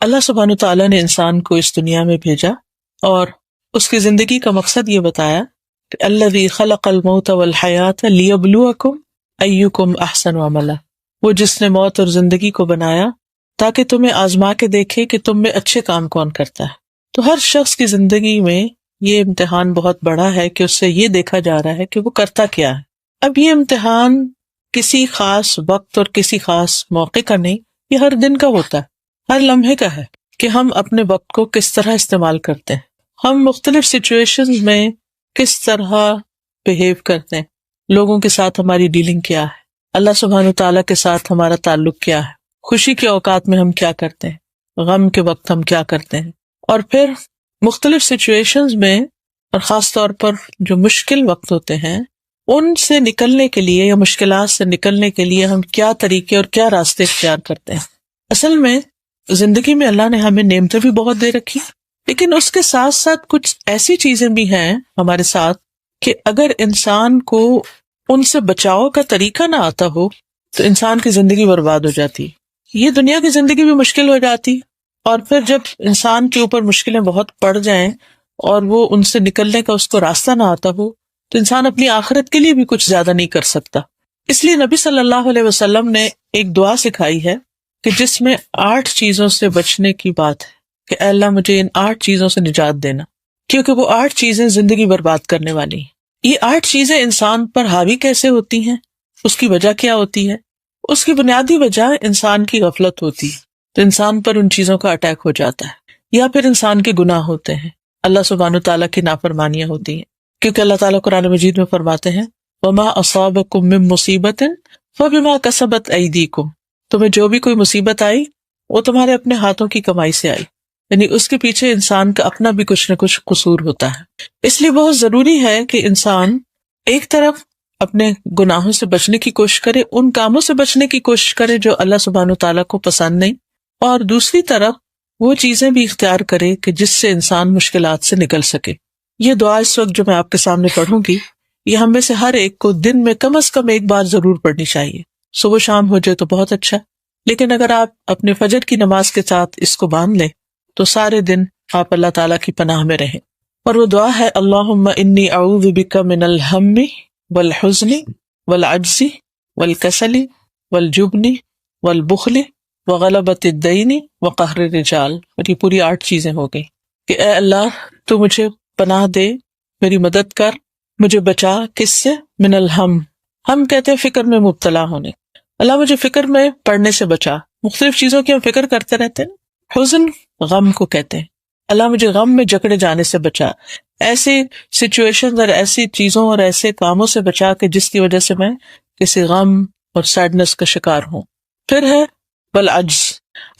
اللہ سبحانہ تعالیٰ نے انسان کو اس دنیا میں بھیجا اور اس کی زندگی کا مقصد یہ بتایا کہ الذی خلق الموت والحیات لیبلوکم ایکم احسن عملا، وہ جس نے موت اور زندگی کو بنایا تاکہ تمہیں آزما کے دیکھے کہ تم میں اچھے کام کون کرتا ہے۔ تو ہر شخص کی زندگی میں یہ امتحان بہت بڑا ہے کہ اس سے یہ دیکھا جا رہا ہے کہ وہ کرتا کیا ہے۔ اب یہ امتحان کسی خاص وقت اور کسی خاص موقع کا نہیں، یہ ہر دن کا ہوتا ہے، ہر لمحے کا ہے کہ ہم اپنے وقت کو کس طرح استعمال کرتے ہیں، ہم مختلف سچویشنز میں کس طرح بہیو کرتے ہیں، لوگوں کے ساتھ ہماری ڈیلنگ کیا ہے، اللہ سبحانہ تعالیٰ کے ساتھ ہمارا تعلق کیا ہے، خوشی کے اوقات میں ہم کیا کرتے ہیں، غم کے وقت ہم کیا کرتے ہیں، اور پھر مختلف سچویشنز میں اور خاص طور پر جو مشکل وقت ہوتے ہیں ان سے نکلنے کے لیے یا مشکلات سے نکلنے کے لیے ہم کیا طریقے اور کیا راستے اختیار کرتے ہیں۔ اصل میں زندگی میں اللہ نے ہمیں نعمتیں بھی بہت دے رکھی، لیکن اس کے ساتھ ساتھ کچھ ایسی چیزیں بھی ہیں ہمارے ساتھ کہ اگر انسان کو ان سے بچاؤ کا طریقہ نہ آتا ہو تو انسان کی زندگی برباد ہو جاتی، یہ دنیا کی زندگی بھی مشکل ہو جاتی، اور پھر جب انسان کے اوپر مشکلیں بہت پڑ جائیں اور وہ ان سے نکلنے کا اس کو راستہ نہ آتا ہو تو انسان اپنی آخرت کے لیے بھی کچھ زیادہ نہیں کر سکتا۔ اس لیے نبی صلی اللہ علیہ وسلم نے ایک دعا سکھائی ہے کہ جس میں 8 چیزوں سے بچنے کی بات ہے کہ اے اللہ مجھے ان 8 چیزوں سے نجات دینا، کیونکہ وہ 8 چیزیں زندگی برباد کرنے والی ہیں۔ یہ 8 چیزیں انسان پر حاوی کیسے ہوتی ہیں، اس کی وجہ کیا ہوتی ہے؟ اس کی بنیادی وجہ انسان کی غفلت ہوتی ہے، تو انسان پر ان چیزوں کا اٹیک ہو جاتا ہے، یا پھر انسان کے گناہ ہوتے ہیں، اللہ سبحانہ تعالیٰ کی نافرمانیاں ہوتی ہیں، کیونکہ اللہ تعالیٰ قرآن مجید میں فرماتے ہیں وَمَا أَصَابَكُم مِّن مُّصِيبَةٍ فَبِمَا كَسَبَتْ أَيْدِيكُمْ، تمہیں جو بھی کوئی مصیبت آئی وہ تمہارے اپنے ہاتھوں کی کمائی سے آئی، یعنی اس کے پیچھے انسان کا اپنا بھی کچھ نہ کچھ قصور ہوتا ہے۔ اس لیے بہت ضروری ہے کہ انسان ایک طرف اپنے گناہوں سے بچنے کی کوشش کرے، ان کاموں سے بچنے کی کوشش کرے جو اللہ سبحانہ تعالیٰ کو پسند نہیں، اور دوسری طرف وہ چیزیں بھی اختیار کرے کہ جس سے انسان مشکلات سے نکل سکے۔ یہ دعا اس وقت جو میں آپ کے سامنے پڑھوں گی یہ ہم میں سے ہر ایک کو دن میں کم از کم ایک بار ضرور پڑھنی چاہیے، صبح شام ہو جائے تو بہت اچھا، لیکن اگر آپ اپنے فجر کی نماز کے ساتھ اس کو باندھ لیں تو سارے دن آپ اللہ تعالیٰ کی پناہ میں رہیں۔ اور وہ دعا ہے اللہم انی اعوذ بک من الہم والحزن والعجز والکسل والجبن والبخل وغلبۃ الدین وقہر الرجال، اور یہ پوری 8 چیزیں ہو گئی کہ اے اللہ تو مجھے پناہ دے، میری مدد کر، مجھے بچا کس سے؟ من الہم، ہم کہتے ہیں فکر میں مبتلا ہونے، اللہ مجھے فکر میں پڑنے سے بچا، مختلف چیزوں کی ہم فکر کرتے رہتے ہیں، حزن غم کو کہتے ہیں، اللہ مجھے غم میں جکڑے جانے سے بچا، ایسی سچویشن اور ایسی چیزوں اور ایسے کاموں سے بچا کہ جس کی وجہ سے میں کسی غم اور سیڈنس کا شکار ہوں۔ پھر ہے والعجز،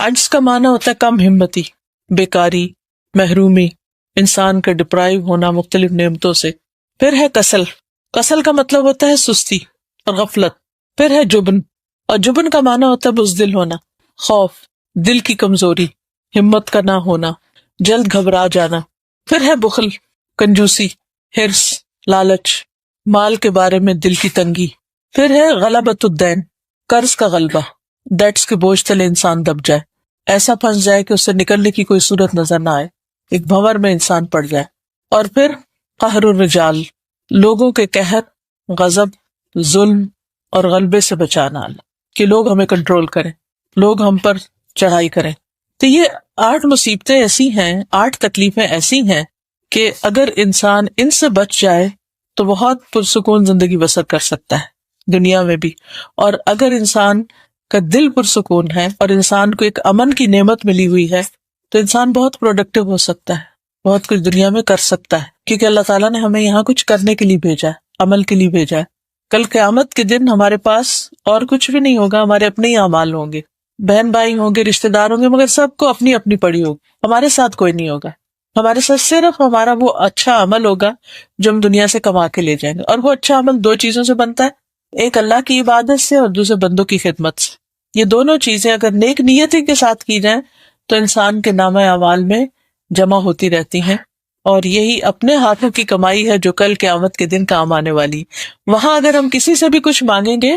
عجز کا معنی ہوتا ہے کم ہمتی، بیکاری، محرومی، انسان کا ڈپرائیو ہونا مختلف نعمتوں سے۔ پھر ہے کسل، کسل کا مطلب ہوتا ہے سستی اور غفلت۔ پھر ہے جبن، اور جبن کا معنی ہوتا ہے بزدل ہونا، خوف، دل کی کمزوری، ہمت کا نہ ہونا، جلد گھبرا جانا۔ پھر ہے بخل، کنجوسی، حرص، لالچ، مال کے بارے میں دل کی تنگی۔ پھر ہے غلبۃ الدین، قرض کا غلبہ، ڈیٹس کے بوجھ تلے انسان دب جائے، ایسا پھنس جائے کہ اس سے نکلنے کی کوئی صورت نظر نہ آئے، ایک بھنور میں انسان پڑ جائے۔ اور پھر قہر الرجال، لوگوں کے قہر، غضب، ظلم اور غلبے سے بچانا، اللہ کہ لوگ ہمیں کنٹرول کریں، لوگ ہم پر چڑھائی کریں۔ تو یہ 8 مصیبتیں ایسی ہیں، 8 تکلیفیں ایسی ہیں کہ اگر انسان ان سے بچ جائے تو بہت پرسکون زندگی بسر کر سکتا ہے دنیا میں بھی، اور اگر انسان کا دل پرسکون ہے اور انسان کو ایک امن کی نعمت ملی ہوئی ہے تو انسان بہت پروڈکٹیو ہو سکتا ہے، بہت کچھ دنیا میں کر سکتا ہے، کیونکہ اللہ تعالیٰ نے ہمیں یہاں کچھ کرنے کے لیے بھیجا ہے، عمل کے لیے بھیجا ہے۔ کل قیامت کے دن ہمارے پاس اور کچھ بھی نہیں ہوگا، ہمارے اپنے ہی اعمال ہوں گے، بہن بھائی ہوں گے، رشتہ دار ہوں گے، مگر سب کو اپنی اپنی پڑی ہوگی، ہمارے ساتھ کوئی نہیں ہوگا، ہمارے ساتھ صرف ہمارا وہ اچھا عمل ہوگا جو ہم دنیا سے کما کے لے جائیں گے، اور وہ اچھا عمل 2 چیزوں سے بنتا ہے، ایک اللہ کی عبادت سے اور دوسرے بندوں کی خدمت سے۔ یہ دونوں چیزیں اگر نیک نیتی کے ساتھ کی جائیں تو انسان کے نامہ اعمال میں جمع ہوتی رہتی ہیں، اور یہی اپنے ہاتھوں کی کمائی ہے جو کل قیامت کے دن کام آنے والی۔ وہاں اگر ہم کسی سے بھی کچھ مانگیں گے،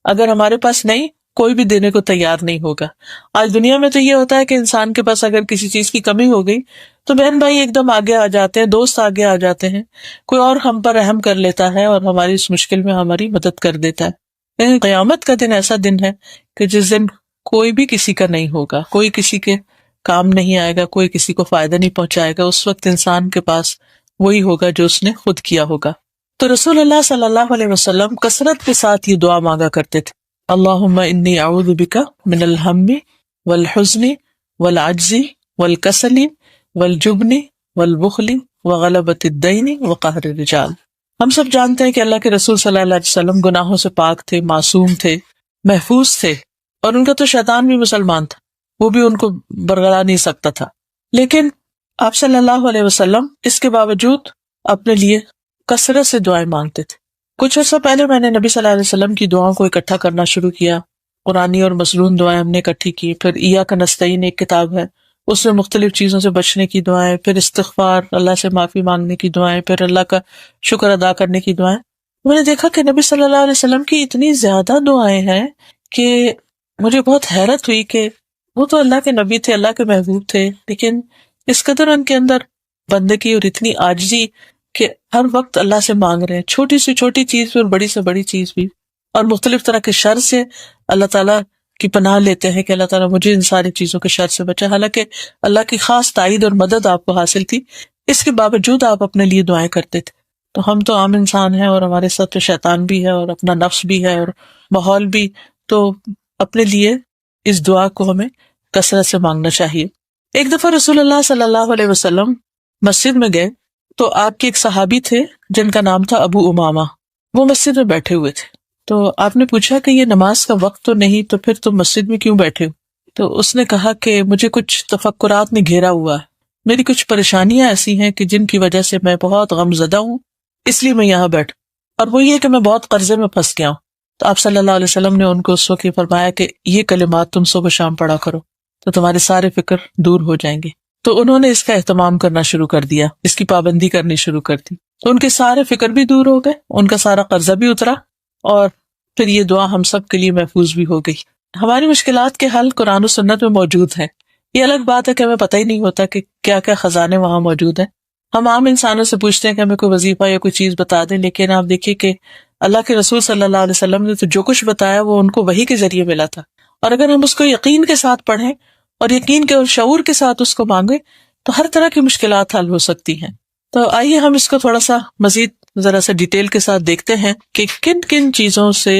اگر ہمارے پاس نہیں کوئی بھی دینے کو تیار نہیں ہوگا. آج دنیا میں تو یہ ہوتا ہے کہ انسان کے پاس اگر کسی چیز کی کمی ہو گئی تو بہن بھائی ایک دم آگے آ جاتے ہیں، دوست آگے آ جاتے ہیں، کوئی اور ہم پر رحم کر لیتا ہے اور ہماری اس مشکل میں ہماری مدد کر دیتا ہے. لیکن قیامت کا دن ایسا دن ہے کہ جس دن کوئی بھی کسی کا نہیں ہوگا، کوئی کسی کے کام نہیں آئے گا، کوئی کسی کو فائدہ نہیں پہنچائے گا. اس وقت انسان کے پاس وہی ہوگا جو اس نے خود کیا ہوگا. تو رسول اللہ صلی اللہ علیہ وسلم کثرت کے ساتھ یہ دعا مانگا کرتے تھے، اللہم انی اعوذ بک من الہم والحزن والعجز والکسل والجبن والبخل وغلبۃ الدین وقہر الرجال. ہم سب جانتے ہیں کہ اللہ کے رسول صلی اللہ علیہ وسلم گناہوں سے پاک تھے، معصوم تھے، محفوظ تھے، اور ان کا تو شیطان بھی مسلمان تھا، وہ بھی ان کو برگلا نہیں سکتا تھا. لیکن آپ صلی اللہ علیہ وسلم اس کے باوجود اپنے لیے کثرت سے دعائیں مانگتے تھے. کچھ عرصہ پہلے میں نے نبی صلی اللہ علیہ وسلم کی دعاؤں کو اکٹھا کرنا شروع کیا. قرآنی اور مصنون دعائیں ہم نے اکٹھی کی. پھر ایاک نستعین ایک کتاب ہے، اس میں مختلف چیزوں سے بچنے کی دعائیں، پھر استغفار، اللہ سے معافی مانگنے کی دعائیں، پھر اللہ کا شکر ادا کرنے کی دعائیں. میں نے دیکھا کہ نبی صلی اللہ علیہ وسلم کی اتنی زیادہ دعائیں ہیں کہ مجھے بہت حیرت ہوئی کہ وہ تو اللہ کے نبی تھے، اللہ کے محبوب تھے، لیکن اس قدر ان کے اندر بندگی اور اتنی عاجزی کہ ہر وقت اللہ سے مانگ رہے ہیں، چھوٹی سے چھوٹی چیز بھی اور بڑی سے بڑی چیز بھی، اور مختلف طرح کے شر سے اللہ تعالیٰ کی پناہ لیتے ہیں کہ اللہ تعالیٰ مجھے ان ساری چیزوں کے شر سے بچا. حالانکہ اللہ کی خاص تائید اور مدد آپ کو حاصل تھی، اس کے باوجود آپ اپنے لیے دعائیں کرتے تھے. تو ہم تو عام انسان ہیں اور ہمارے ساتھ تو شیطان بھی ہے اور اپنا نفس بھی ہے اور ماحول بھی، تو اپنے لیے اس دعا کو ہمیں کثرت سے مانگنا چاہیے. ایک دفعہ رسول اللہ صلی اللہ علیہ وسلم مسجد میں گئے تو آپ کے ایک صحابی تھے جن کا نام تھا ابو امامہ، وہ مسجد میں بیٹھے ہوئے تھے. تو آپ نے پوچھا کہ یہ نماز کا وقت تو نہیں، تو پھر تم مسجد میں کیوں بیٹھے ہو؟ تو اس نے کہا کہ مجھے کچھ تفکرات نے گھیرا ہوا ہے، میری کچھ پریشانیاں ایسی ہیں کہ جن کی وجہ سے میں بہت غم زدہ ہوں، اس لیے میں یہاں بیٹھا، اور وہ یہ کہ میں بہت قرضے میں پھنس گیا ہوں. تو آپ صلی اللہ علیہ وسلم نے ان کو اس وقت یہ فرمایا کہ یہ کلمات تم صبح شام پڑھا کرو تو تمہارے سارے فکر دور ہو جائیں گے. تو انہوں نے اس کا اہتمام کرنا شروع کر دیا، اس کی پابندی کرنی شروع کر دی. تو ان کے سارے فکر بھی دور ہو گئے، ان کا سارا قرضہ بھی اترا، اور پھر یہ دعا ہم سب کے لیے محفوظ بھی ہو گئی. ہماری مشکلات کے حل قرآن و سنت میں موجود ہیں. یہ الگ بات ہے کہ ہمیں پتہ ہی نہیں ہوتا کہ کیا کیا خزانے وہاں موجود ہیں. ہم عام انسانوں سے پوچھتے ہیں کہ ہمیں کوئی وظیفہ یا کوئی چیز بتا دیں، لیکن آپ دیکھیے کہ اللہ کے رسول صلی اللہ علیہ وسلم نے تو جو کچھ بتایا وہ ان کو وحی کے ذریعے ملا تھا، اور اگر ہم اس کو یقین کے ساتھ پڑھیں اور یقین کے اور شعور کے ساتھ اس کو مانگیں تو ہر طرح کی مشکلات حل ہو سکتی ہیں. تو آئیے ہم اس کو تھوڑا سا مزید ذرا سا ڈیٹیل کے ساتھ دیکھتے ہیں کہ کن کن چیزوں سے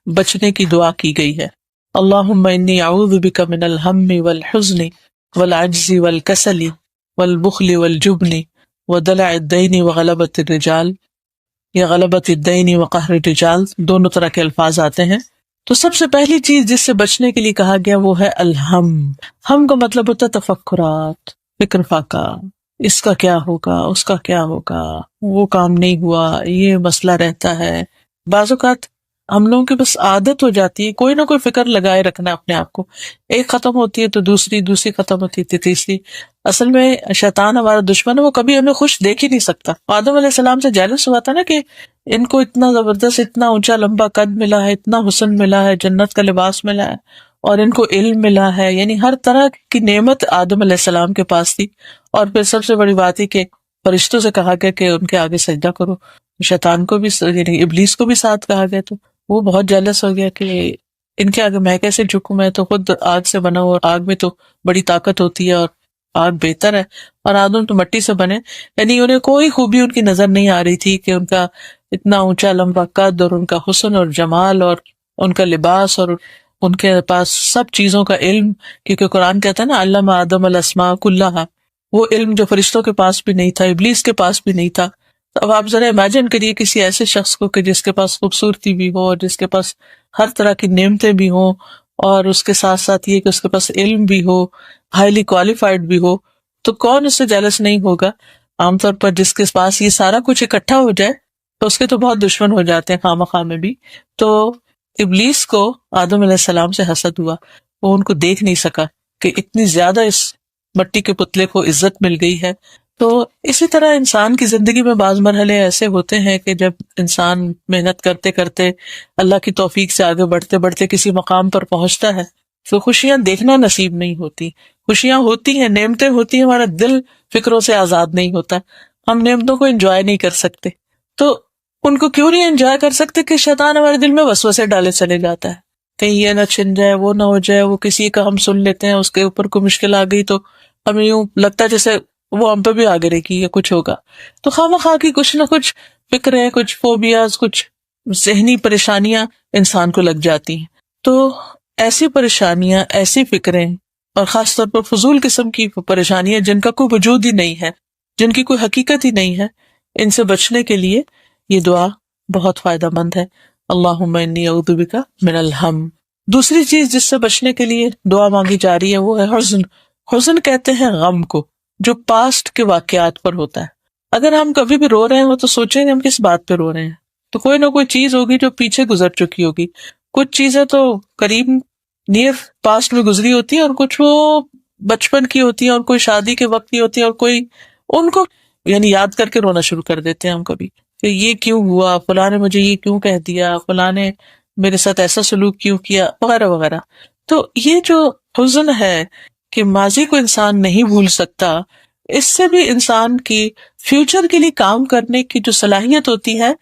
بچنے کی دعا کی گئی ہے. اللہم انی اعوذ بک من الہم والحزن والعجز والکسل والبخل والجبن ودلع الدین وغلبۃ الرجال، یا غلبۃ الدین وقہر الرجال، دونوں طرح کے الفاظ آتے ہیں. تو سب سے پہلی چیز جس سے بچنے کے لیے کہا گیا وہ ہے الہم. ہم کا مطلب ہوتا ہے تفکرات، فکر فاقہ، اس کا کیا ہوگا، اس کا کیا ہوگا، وہ کام نہیں ہوا، یہ مسئلہ رہتا ہے. بعض اوقات ہم لوگوں کی بس عادت ہو جاتی ہے کوئی نہ کوئی فکر لگائے رکھنا اپنے آپ کو، ایک ختم ہوتی ہے تو دوسری ختم ہوتی ہے تیسری. اصل میں شیطان ہمارا دشمن ہے، وہ کبھی ہمیں خوش دیکھ ہی نہیں سکتا. آدم علیہ السلام سے جیلس ہوا تھا نا کہ ان کو اتنا زبردست، اتنا اونچا لمبا قد ملا ہے، اتنا حسن ملا ہے، جنت کا لباس ملا ہے، اور ان کو علم ملا ہے، یعنی ہر طرح کی نعمت آدم علیہ السلام کے پاس تھی. اور پھر سب سے بڑی بات ہے کہ فرشتوں سے کہا گیا کہ ان کے آگے سجدہ کرو، شیطان کو بھی یعنی ابلیس کو بھی ساتھ کہا گیا. تو وہ بہت جیلس ہو گیا کہ ان کے آگے میں کیسے جھکوں، میں تو خود آگ سے بنا ہوں، اور آگ میں تو بڑی طاقت ہوتی ہے اور آگ بہتر ہے، اور آدم تو مٹی سے بنے. یعنی انہیں کوئی خوبی ان کی نظر نہیں آ رہی تھی کہ ان کا اتنا اونچا لمبا قد اور ان کا حسن اور جمال اور ان کا لباس اور ان کے پاس سب چیزوں کا علم، کیونکہ قرآن کہتا ہے نا علم آدم الاسماء کلھا، وہ علم جو فرشتوں کے پاس بھی نہیں تھا، ابلیس کے پاس بھی نہیں تھا. تو اب آپ ذرا امیجن کریے کسی ایسے شخص کو کہ جس کے پاس خوبصورتی بھی ہو اور جس کے پاس ہر طرح کی نعمتیں بھی ہوں، اور اس کے ساتھ ساتھ یہ کہ اس کے پاس علم بھی ہو، ہائیلی کوالیفائڈ بھی ہو، تو کون اس سے جیلس نہیں ہوگا؟ عام طور پر جس کے پاس یہ سارا کچھ اکٹھا ہو جائے تو اس کے تو بہت دشمن ہو جاتے ہیں خواہ مخواہ میں بھی. تو ابلیس کو آدم علیہ السلام سے حسد ہوا، وہ ان کو دیکھ نہیں سکا کہ اتنی زیادہ اس مٹی کے پتلے کو عزت مل گئی ہے تو اسی طرح انسان کی زندگی میں بعض مرحلے ایسے ہوتے ہیں کہ جب انسان محنت کرتے کرتے اللہ کی توفیق سے آگے بڑھتے بڑھتے کسی مقام پر پہنچتا ہے تو خوشیاں دیکھنا نصیب نہیں ہوتی. خوشیاں ہوتی ہیں، نعمتیں ہوتی ہیں، ہمارا دل فکروں سے آزاد نہیں ہوتا، ہم نعمتوں کو انجوائے نہیں کر سکتے. تو ان کو کیوں نہیں انجوائے کر سکتے کہ شیطان ہمارے دل میں وسوسے ڈالے چلے جاتا ہے، کہیں یہ نہ چھن جائے، وہ نہ ہو جائے، وہ کسی کا ہم سن لیتے ہیں، اس کے اوپر کوئی مشکل آ گئی تو ہمیں یوں لگتا ہے جیسے وہ ہم پہ بھی آگے رہے گی یا کچھ ہوگا. تو خواہ کی کچھ نہ کچھ فکریں، کچھ فوبیاز، کچھ ذہنی پریشانیاں انسان کو لگ جاتی ہیں. تو ایسی پریشانیاں، ایسی فکریں، اور خاص طور پر فضول قسم کی پریشانیاں جن کا کوئی وجود ہی نہیں ہے، جن کی کوئی حقیقت ہی نہیں ہے، ان سے بچنے کے لیے یہ دعا بہت فائدہ مند ہے. اللہم انی اعوذ بک من الہم. دوسری چیز جس سے بچنے کے لیے دعا مانگی جا رہی ہے وہ ہے حزن. حزن کہتے ہیں غم کو، جو پاسٹ کے واقعات پر ہوتا ہے. اگر ہم کبھی بھی رو رہے ہوں تو سوچیں گے ہم کس بات پہ رو رہے ہیں، تو کوئی نہ کوئی چیز ہوگی جو پیچھے گزر چکی ہوگی. کچھ چیزیں تو قریب نیئر پاسٹ میں گزری ہوتی ہیں، اور کچھ وہ بچپن کی ہوتی ہیں، اور کوئی شادی کے وقت کی ہوتی ہے، اور کوئی ان کو یعنی یاد کر کے رونا شروع کر دیتے ہیں ہم کبھی کہ یہ کیوں ہوا، فلاں نے مجھے یہ کیوں کہہ دیا، فلاں نے میرے ساتھ ایسا سلوک کیوں کیا، وغیرہ وغیرہ. تو یہ جو حزن ہے کہ ماضی کو انسان نہیں بھول سکتا، اس سے بھی انسان کی فیوچر کے لیے کام کرنے کی جو صلاحیت ہوتی ہے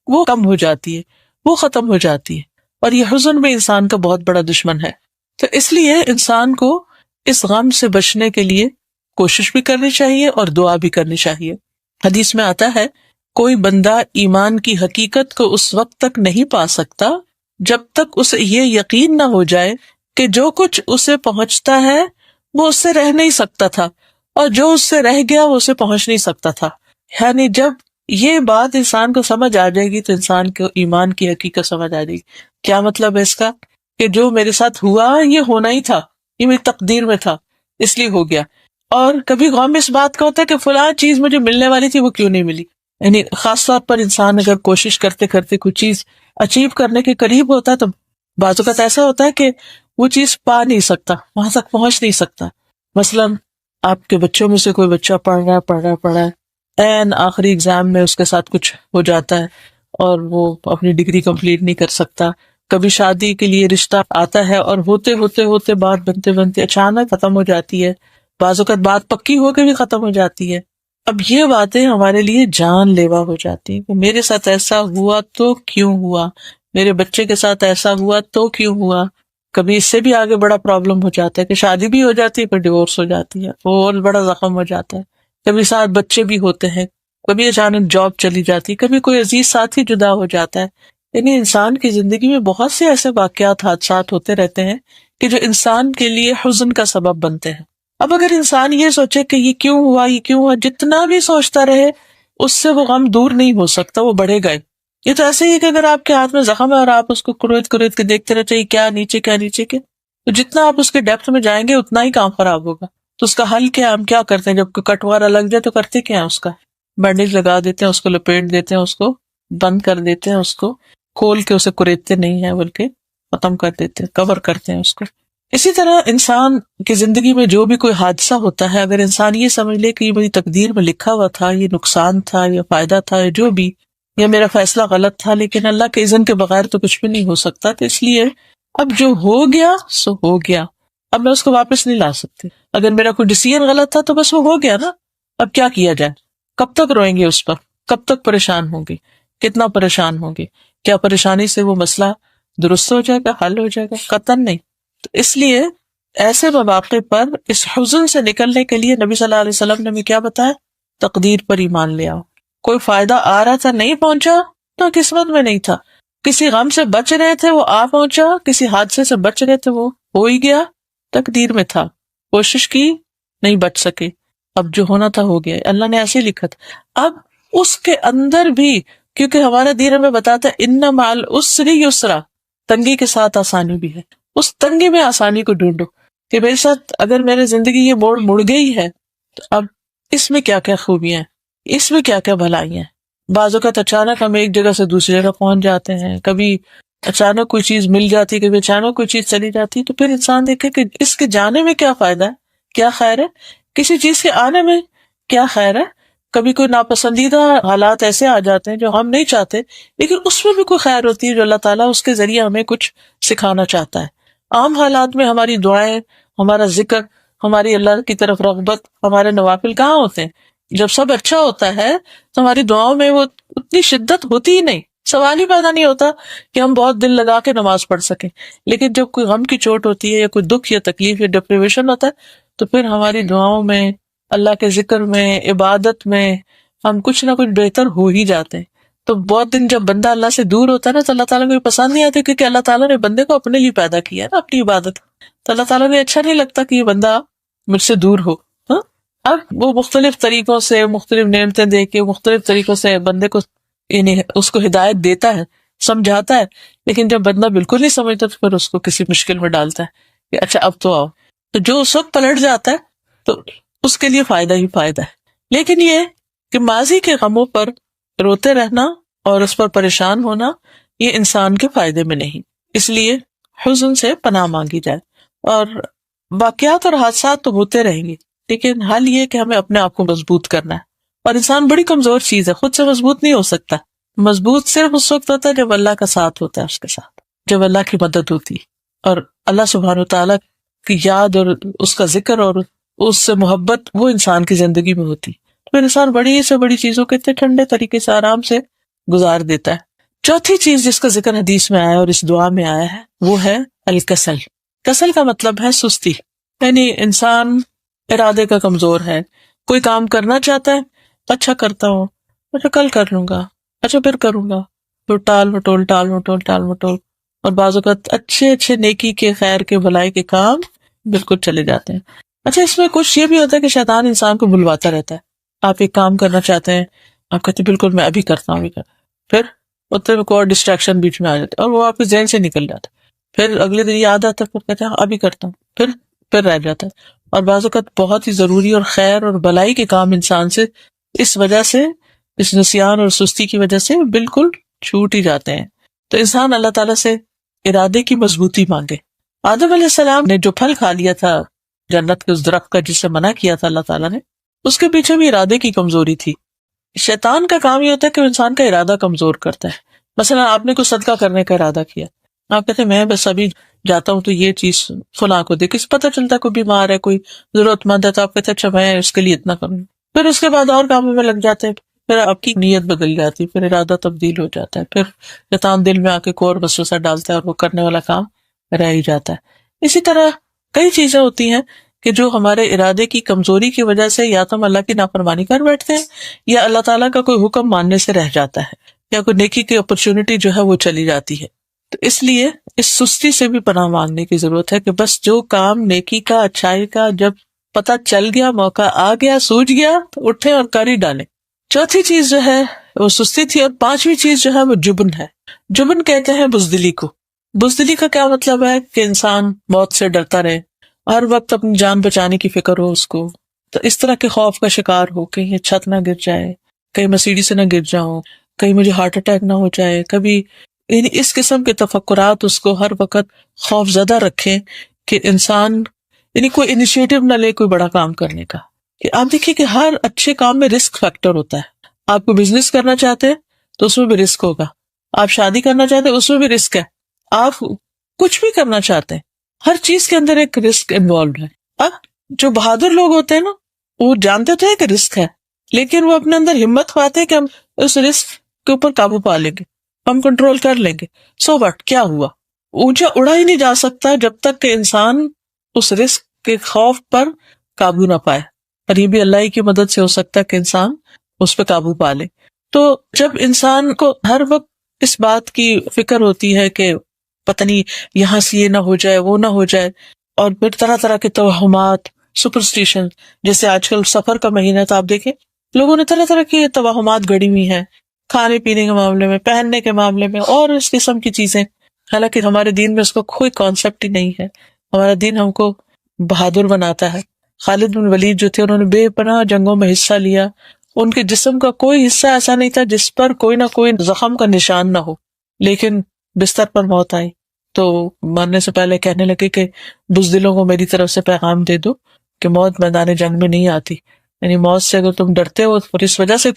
وہ کم ہو جاتی ہے، وہ ختم ہو جاتی ہے. اور یہ حزن بھی انسان کا بہت بڑا دشمن ہے. تو اس لیے انسان کو اس غم سے بچنے کے لیے کوشش بھی کرنی چاہیے اور دعا بھی کرنی چاہیے. حدیث میں آتا ہے کوئی بندہ ایمان کی حقیقت کو اس وقت تک نہیں پا سکتا جب تک اسے یہ یقین نہ ہو جائے کہ جو کچھ اسے پہنچتا ہے وہ اس سے رہ نہیں سکتا تھا، اور جو اس سے رہ گیا وہ اسے پہنچ نہیں سکتا تھا. یعنی جب یہ بات انسان کو سمجھ آ جائے گی تو انسان کو ایمان کی حقیقت سمجھ آ جائے گی. کیا مطلب ہے اس کا؟ کہ جو میرے ساتھ ہوا یہ ہونا ہی تھا، یہ میری تقدیر میں تھا، اس لیے ہو گیا. اور کبھی غم اس بات کا ہوتا ہے کہ فلاں چیز مجھے ملنے والی تھی وہ کیوں نہیں ملی. یعنی خاص طور پر انسان اگر کوشش کرتے کرتے کوئی چیز اچیو کرنے کے قریب ہوتا ہے تو بعض اوقات ایسا ہوتا ہے کہ وہ چیز پا نہیں سکتا، وہاں تک پہنچ نہیں سکتا. مثلاً آپ کے بچوں میں سے کوئی بچہ پڑھ رہا ہے، این آخری ایگزام میں اس کے ساتھ کچھ ہو جاتا ہے اور وہ اپنی ڈگری کمپلیٹ نہیں کر سکتا. کبھی شادی کے لیے رشتہ آتا ہے اور ہوتے ہوتے ہوتے بات بنتے بنتے اچانک ختم ہو جاتی ہے، بعض اوقات بات پکی ہو کے بھی ختم ہو جاتی ہے. اب یہ باتیں ہمارے لیے جان لیوا ہو جاتی ہیں کہ میرے ساتھ ایسا ہوا تو کیوں ہوا، میرے بچے کے ساتھ ایسا ہوا تو کیوں ہوا. کبھی اس سے بھی آگے بڑا پرابلم ہو جاتا ہے کہ شادی بھی ہو جاتی ہے پھر ڈیورس ہو جاتی ہے، اور بڑا زخم ہو جاتا ہے. کبھی ساتھ بچے بھی ہوتے ہیں، کبھی اچانک جاب چلی جاتی، کبھی کوئی عزیز ساتھی جدا ہو جاتا ہے. یعنی انسان کی زندگی میں بہت سے ایسے واقعات، حادثات ہوتے رہتے ہیں کہ جو انسان کے لیے حزن کا سبب بنتے ہیں. اب اگر انسان یہ سوچے کہ یہ کیوں ہوا، یہ کیوں ہوا، جتنا بھی سوچتا رہے اس سے وہ غم دور نہیں ہو سکتا، وہ بڑھے گا. یہ تو ایسے ہی کہ اگر آپ کے ہاتھ میں زخم ہے اور آپ اس کو کروید کے دیکھتے رہتے ہیں کیا نیچے کے، تو جتنا آپ اس کے ڈیپتھ میں جائیں گے اتنا ہی کام خراب ہوگا. تو اس کا حل کیا؟ ہم کیا کرتے ہیں جب کوئی کٹ وغیرہ لگ جائے تو کرتے کیا ہیں؟ اس کا بینڈیج لگا دیتے ہیں، اس کو لپیٹ دیتے ہیں، اس کو بند کر دیتے ہیں، اس کو کھول کے اسے کریدتے نہیں ہیں بلکہ ختم کر دیتے ہیں، کور کرتے ہیں اس کو. اسی طرح انسان کی زندگی میں جو بھی کوئی حادثہ ہوتا ہے، اگر انسان یہ سمجھ لے کہ یہ میری تقدیر میں لکھا ہوا تھا، یہ نقصان تھا یا فائدہ تھا یا جو بھی، یا میرا فیصلہ غلط تھا، لیکن اللہ کے اذن کے بغیر تو کچھ بھی نہیں ہو سکتا، تو اس لیے اب جو ہو گیا سو ہو گیا، اب میں اس کو واپس نہیں لا سکتی. اگر میرا کوئی ڈیسیژن غلط تھا تو بس وہ ہو گیا نا، اب کیا کیا جائے؟ کب تک روئیں گے اس پر؟ کب تک پریشان ہوں گے؟ کتنا پریشان ہوں گے؟ کیا پریشانی سے وہ مسئلہ درست ہو جائے گا، حل ہو جائے گا؟ قطعاً نہیں. تو اس لیے ایسے مواقع پر اس حزن سے نکلنے کے لیے نبی صلی اللہ علیہ وسلم نے ہمیں کیا بتایا؟ تقدیر پر ایمان لے آؤ. کوئی فائدہ آ رہا تھا نہیں پہنچا تو قسمت میں نہیں تھا، کسی غم سے بچ رہے تھے وہ آ پہنچا، کسی حادثے سے بچ رہے تھے وہ ہو ہی گیا، تقدیر میں تھا، کوشش کی نہیں بچ سکے، اب جو ہونا تھا ہو گیا، اللہ نے ایسے لکھا تھا. اب اس کے اندر بھی کیونکہ ہمارا دین ہمیں بتاتا ہے ان مع العسر یسرا، تنگی کے ساتھ آسانی بھی ہے، اس تنگی میں آسانی کو ڈھونڈو کہ میرے ساتھ اگر میرے زندگی یہ موڑ مڑ گئی ہے تو اب اس میں کیا کیا خوبیاں ہیں، اس میں کیا کیا بھلائیاں ہیں. بعض اوقات اچانک ہم ایک جگہ سے دوسری جگہ پہنچ جاتے ہیں، کبھی اچانک کوئی چیز مل جاتی ہے، کبھی اچانک کوئی چیز چلی جاتی ہے، تو پھر انسان دیکھے کہ اس کے جانے میں کیا فائدہ ہے، کیا خیر ہے. کسی چیز کے آنے میں کیا خیر ہے. کبھی کوئی ناپسندیدہ حالات ایسے آ جاتے ہیں جو ہم نہیں چاہتے، لیکن اس میں بھی کوئی خیر ہوتی ہے جو اللہ تعالیٰ اس کے ذریعے ہمیں کچھ سکھانا چاہتا ہے. عام حالات میں ہماری دعائیں، ہمارا ذکر، ہماری اللہ کی طرف رغبت، ہمارے نوافل کہاں ہوتے ہیں؟ جب سب اچھا ہوتا ہے تو ہماری دعاؤں میں وہ اتنی شدت ہوتی ہی نہیں، سوال ہی پیدا نہیں ہوتا کہ ہم بہت دل لگا کے نماز پڑھ سکیں. لیکن جب کوئی غم کی چوٹ ہوتی ہے یا کوئی دکھ یا تکلیف یا ڈپریویشن ہوتا ہے تو پھر ہماری دعاؤں میں، اللہ کے ذکر میں، عبادت میں ہم کچھ نہ کچھ بہتر ہو ہی جاتے ہیں. تو بہت دن جب بندہ اللہ سے دور ہوتا ہے نا تو اللہ تعالیٰ کو یہ پسند نہیں آتی، کیونکہ اللہ تعالیٰ نے بندے کو اپنے لیے پیدا کیا ہے نا، اپنی عبادت. تو اللہ تعالیٰ نے اچھا نہیں لگتا کہ یہ بندہ مجھ سے دور ہو. ہاں، اب وہ مختلف طریقوں سے، مختلف نعمتیں دے کے، مختلف طریقوں سے بندے کو، یعنی اس کو ہدایت دیتا ہے، سمجھاتا ہے. لیکن جب بندہ بالکل نہیں سمجھتا تو پھر اس کو کسی مشکل میں ڈالتا ہے کہ اچھا اب تو آؤ. تو جو اس وقت پلٹ جاتا ہے تو اس کے لیے فائدہ ہی فائدہ ہے. لیکن یہ کہ ماضی کے غموں پر روتے رہنا اور اس پر پریشان ہونا یہ انسان کے فائدے میں نہیں. اس لیے حزن سے پناہ مانگی جائے. اور واقعات اور حادثات تو ہوتے رہیں گے، لیکن حل یہ کہ ہمیں اپنے آپ کو مضبوط کرنا ہے. اور انسان بڑی کمزور چیز ہے، خود سے مضبوط نہیں ہو سکتا. مضبوط صرف اس وقت ہوتا ہے جب اللہ کا ساتھ ہوتا ہے اس کے ساتھ، جب اللہ کی مدد ہوتی ہے اور اللہ سبحانہ وتعالیٰ کی یاد اور اس کا ذکر اور اس سے محبت وہ انسان کی زندگی میں ہوتی. پھر انسان بڑی سے بڑی چیزوں کے اتنے ٹھنڈے طریقے سے آرام سے گزار دیتا ہے. چوتھی چیز جس کا ذکر حدیث میں آیا اور اس دعا میں آیا ہے وہ ہے الکسل. کسل کا مطلب ہے سستی، یعنی انسان ارادے کا کمزور ہے. کوئی کام کرنا چاہتا ہے، اچھا کرتا ہوں، اچھا کل کر لوں گا، اچھا پھر کروں گا، تو ٹال مٹول ٹال مٹول ٹال مٹول. اور بعض اوقات اچھے اچھے نیکی کے، خیر کے، بھلائی کے کام بالکل چلے جاتے ہیں. اچھا اس میں کچھ یہ بھی ہوتا ہے کہ شیطان انسان کو بلواتا رہتا ہے. آپ ایک کام کرنا چاہتے ہیں، آپ کہتے ہیں بالکل میں ابھی کرتا ہوں، ابھی کرتا ہوں. پھر اتنے میں کوئی اور ڈسٹریکشن بیچ میں آ جاتا ہے اور وہ آپ کے ذہن سے نکل جاتا ہے. پھر اگلے دن یاد آتا ہے، پھر کہتے ہیں ابھی کرتا ہوں، پھر رہ جاتا ہے. اور بعض اوقات بہت ہی ضروری اور خیر اور بھلائی کے کام انسان سے اس وجہ سے، اس نسیان اور سستی کی وجہ سے بالکل چھوٹ ہی جاتے ہیں. تو انسان اللہ تعالیٰ سے ارادے کی مضبوطی مانگے. آدم علیہ السلام نے جو پھل کھا لیا تھا جنت کے اس درخت کا جس سے منع کیا تھا اللہ تعالیٰ نے، اس کے پیچھے بھی ارادے کی کمزوری تھی. شیطان کا کام یہ ہوتا ہے کہ انسان کا ارادہ کمزور کرتا ہے. مثلا آپ نے کوئی صدقہ کرنے کا ارادہ کیا، آپ کہتے ہیں میں بس ابھی جاتا ہوں تو یہ چیز فلاں کو دے. کسی پتہ چلتا ہے کوئی بیمار ہے، کوئی ضرورت مند ہے، تو آپ کہتے ہیں اچھا میں اس کے لیے اتنا کروں. پھر اس کے بعد اور کاموں میں لگ جاتے ہیں، پھر آپ کی نیت بدل جاتی، پھر ارادہ تبدیل ہو جاتا ہے، پھر شیطان دل میں آ کے کوئی اور وسوسہ ڈالتا ہے اور وہ کرنے والا کام رہ ہی جاتا ہے. اسی طرح کئی چیزیں ہوتی ہیں کہ جو ہمارے ارادے کی کمزوری کی وجہ سے یا تو ہم اللہ کی نافرمانی کر بیٹھتے ہیں یا اللہ تعالیٰ کا کوئی حکم ماننے سے رہ جاتا ہے یا کوئی نیکی کی اپرچونٹی جو ہے وہ چلی جاتی ہے. تو اس لیے اس سستی سے بھی پناہ مانگنے کی ضرورت ہے کہ بس جو کام نیکی کا، اچھائی کا جب پتہ چل گیا، موقع آ گیا، سوج گیا تو اٹھیں اور کر ہی ڈالیں. چوتھی چیز جو ہے وہ سستی تھی. اور پانچویں چیز جو ہے وہ جبن ہے. جبن کہتے ہیں بزدلی کو. بزدلی کا کیا مطلب ہے کہ انسان موت سے ڈرتا رہے، ہر وقت اپنی جان بچانے کی فکر ہو اس کو. تو اس طرح کے خوف کا شکار ہو، کہیں چھت نہ گر جائے، کہیں میں سیڑھی سے نہ گر جاؤں، کہیں مجھے ہارٹ اٹیک نہ ہو جائے، کبھی یعنی اس قسم کے تفکرات اس کو ہر وقت خوف زدہ رکھیں کہ انسان یعنی کوئی انیشیٹو نہ لے کوئی بڑا کام کرنے کا. کہ آپ دیکھیے کہ ہر اچھے کام میں رسک فیکٹر ہوتا ہے. آپ کو بزنس کرنا چاہتے ہیں تو اس میں بھی رسک ہوگا، آپ شادی کرنا چاہتے ہیں اس میں بھی رسک ہے، آپ کچھ بھی کرنا چاہتے ہیں، ہر چیز کے اندر ایک رسک انوالوڈ ہے. اب جو بہادر لوگ ہوتے ہیں نا وہ جانتے تو ہے کہ رسک ہے، لیکن وہ اپنے اندر ہمت پاتے ہیں کہ ہم اس رسک کے اوپر قابو پا لیں گے، ہم کنٹرول کر لیں گے. سو وٹ کیا ہوا، اونچا اڑا ہی نہیں جا سکتا جب تک کہ انسان اس رسک کے خوف پر قابو نہ پائے. اور یہ بھی اللہ ہی کی مدد سے ہو سکتا ہے کہ انسان اس پہ قابو پا لے. تو جب انسان کو ہر وقت اس بات کی فکر ہوتی ہے کہ پتہ نہیں یہاں سے یہ نہ ہو جائے، وہ نہ ہو جائے، اور پھر طرح طرح کے توہمات، سپرسٹیشن، جیسے آج کل سفر کا مہینہ ہے تو آپ دیکھیں لوگوں نے طرح طرح کی توہمات گڑی ہوئی ہیں، کھانے پینے کے معاملے میں، پہننے کے معاملے میں اور اس قسم کی چیزیں. حالانکہ ہمارے دین میں اس کو کوئی کانسیپٹ ہی نہیں ہے. ہمارا دین ہم کو بہادر بناتا ہے. خالد بن ولید جو تھے انہوں نے بے پناہ جنگوں میں حصہ لیا، ان کے جسم کا کوئی حصہ ایسا نہیں تھا جس پر کوئی نہ کوئی زخم کا نشان نہ ہو، لیکن بستر پر موت آئی تو مرنے سے پہلے کہنے لگے کہ بزدلوں کو میری طرف سے پیغام دے دو کہ موت میدان جنگ میں نہیں آتی. یعنی موت سے اگر تم ڈرتے ہو اور اس وجہ سے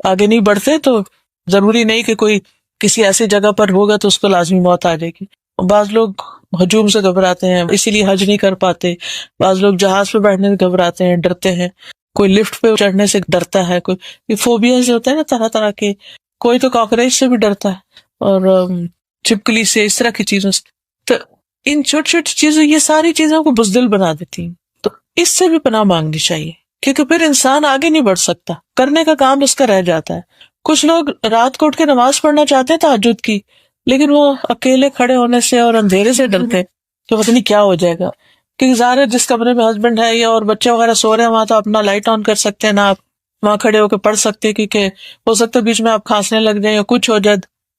آگے نہیں بڑھتے تو ضروری نہیں کہ کوئی کسی ایسی جگہ پر ہوگا تو اس کو لازمی موت آ جائے گی. بعض لوگ ہجوم سے گھبراتے ہیں اسی لیے حج نہیں کر پاتے. بعض لوگ جہاز پہ بیٹھنے سے گھبراتے ہیں، ڈرتے ہیں. کوئی لفٹ پہ چڑھنے سے ڈرتا ہے. کوئی یہ فوبیاز جو ہوتے ہیں نا طرح طرح کے. کوئی تو کاکروچ سے بھی ڈرتا ہے اور چھپکلی سے، اس طرح کی چیزوں سے. تو ان چھوٹی چھوٹی چیزیں، یہ ساری چیزوں کو بزدل بنا دیتی ہیں. تو اس سے بھی پناہ مانگنی چاہیے کیونکہ پھر انسان آگے نہیں بڑھ سکتا، کرنے کا کام اس کا رہ جاتا ہے. کچھ لوگ رات کو اٹھ کے نماز پڑھنا چاہتے ہیں تہجد کی، لیکن وہ اکیلے کھڑے ہونے سے اور اندھیرے سے ڈرتے کہ پتہ نہیں کیا ہو جائے گا. کیونکہ ظاہر ہے جس کمرے میں ہسبینڈ ہے یا اور بچے وغیرہ سو رہے ہیں وہاں تو اپنا لائٹ آن کر سکتے ہیں، نہ آپ وہاں کھڑے ہو کے پڑھ سکتے کیونکہ ہو سکتا ہے بیچ میں آپ کھانسنے لگ جائیں یا کچھ ہو جائے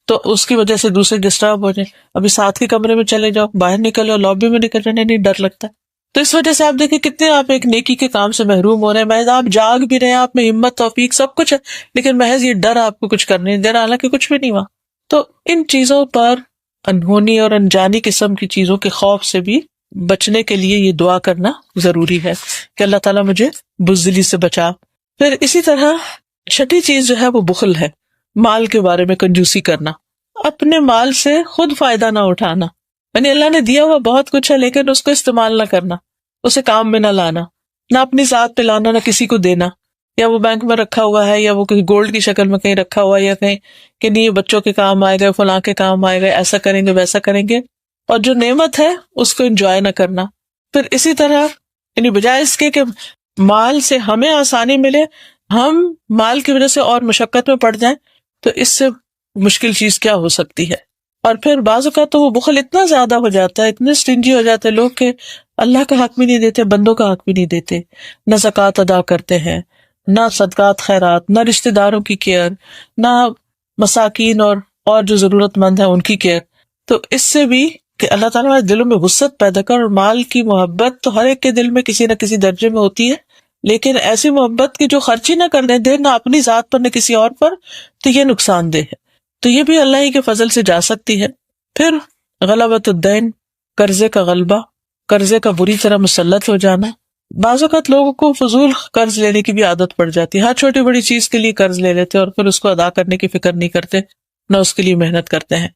تو اس کی وجہ سے دوسرے ڈسٹرب ہو جائیں. ابھی ساتھ کے کمرے میں چلے جاؤ، باہر نکلو، لابی میں نکل جانے نہیں ڈر لگتا ہے. تو اس وجہ سے آپ دیکھیں کتنے آپ ایک نیکی کے کام سے محروم ہو رہے ہیں. محض آپ جاگ بھی رہے ہیں، آپ میں ہمت توفیق سب کچھ ہے، لیکن محض یہ ڈر آپ کو کچھ کرنے نہیں دے رہا، حالانکہ کچھ بھی نہیں ہوا. تو ان چیزوں پر، انہونی اور انجانی قسم کی چیزوں کے خوف سے بھی بچنے کے لیے یہ دعا کرنا ضروری ہے کہ اللہ تعالیٰ مجھے بزدلی سے بچا. پھر اسی طرح چھٹی چیز جو ہے وہ بخل ہے، مال کے بارے میں کنجوسی کرنا، اپنے مال سے خود فائدہ نہ اٹھانا. یعنی اللہ نے دیا ہوا بہت کچھ ہے لیکن اس کو استعمال نہ کرنا، اسے کام میں نہ لانا، نہ اپنی ذات پہ لانا، نہ کسی کو دینا. یا وہ بینک میں رکھا ہوا ہے یا وہ کہیں گولڈ کی شکل میں کہیں رکھا ہوا ہے یا کہیں کہ نہیں یہ بچوں کے کام آئے گا، فلاں کے کام آئے گا، ایسا کریں گے ویسا کریں گے، اور جو نعمت ہے اس کو انجوائے نہ کرنا. پھر اسی طرح یعنی بجائے اس کے کہ مال سے ہمیں آسانی ملے، ہم مال کی وجہ سے اور مشقت میں پڑ جائیں، تو اس سے مشکل چیز کیا ہو سکتی ہے. اور پھر بعض اوقات تو وہ بخل اتنا زیادہ ہو جاتا ہے، اتنے سٹنجی ہو جاتے ہیں لوگ کہ اللہ کا حق بھی نہیں دیتے، بندوں کا حق بھی نہیں دیتے، نہ زکوٰۃ ادا کرتے ہیں، نہ صدقات خیرات، نہ رشتہ داروں کی کیئر، نہ مساکین اور جو ضرورت مند ہیں ان کی کیئر. تو اس سے بھی کہ اللہ تعالیٰ ہمارے دلوں میں وسعت پیدا کر. اور مال کی محبت تو ہر ایک کے دل میں کسی نہ کسی درجے میں ہوتی ہے، لیکن ایسی محبت کی جو خرچی نہ کرنے دے، نہ اپنی ذات پر نہ کسی اور پر، تو یہ نقصان دہ ہے. تو یہ بھی اللہ ہی کے فضل سے جا سکتی ہے. پھر غلبۃ الدین، قرضے کا غلبہ، قرضے کا بری طرح مسلط ہو جانا. بعض اوقات لوگوں کو فضول قرض لینے کی بھی عادت پڑ جاتی ہے، ہر چھوٹی بڑی چیز کے لیے قرض لے لیتے اور پھر اس کو ادا کرنے کی فکر نہیں کرتے، نہ اس کے لیے محنت کرتے ہیں.